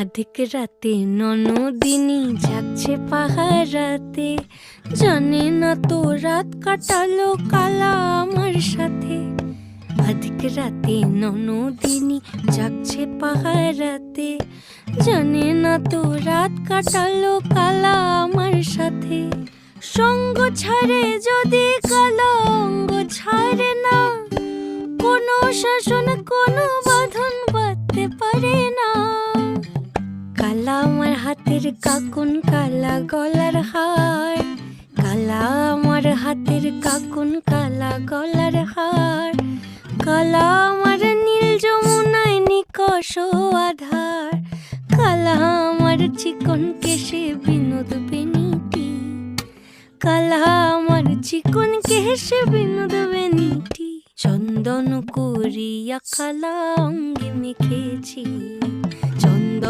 আধিক রাতে ননদিনী যাচ্ছে পাহারাতে, জানে না তো রাত কাটালো কালা আমার সাথে। আধিক রাতে ননদিনী যাচ্ছে পাহারাতে, জানে না তো রাত কাটালো কালা আমার সাথে। সঙ্গ ছাড়ে যদি কালা অঙ্গ ছাড়ে না, কোনো শাসন কোনো বাঁধন বাঁধতে পারে না। কালা আমার হাতের কাকুন কালা গলার হার, কালা আমার হাতের কাকুন কালা গলার হার। কালা আমার নীল যমুনায় নিকষ আধার, কালা আমার চিকন কেশে বিনোদ বেনিটি, কালা আমার চিকন কেশে বিনোদ বেনিটি। চন্দন করিয়া কালা অঙ্গে মেখেছি, চন্দন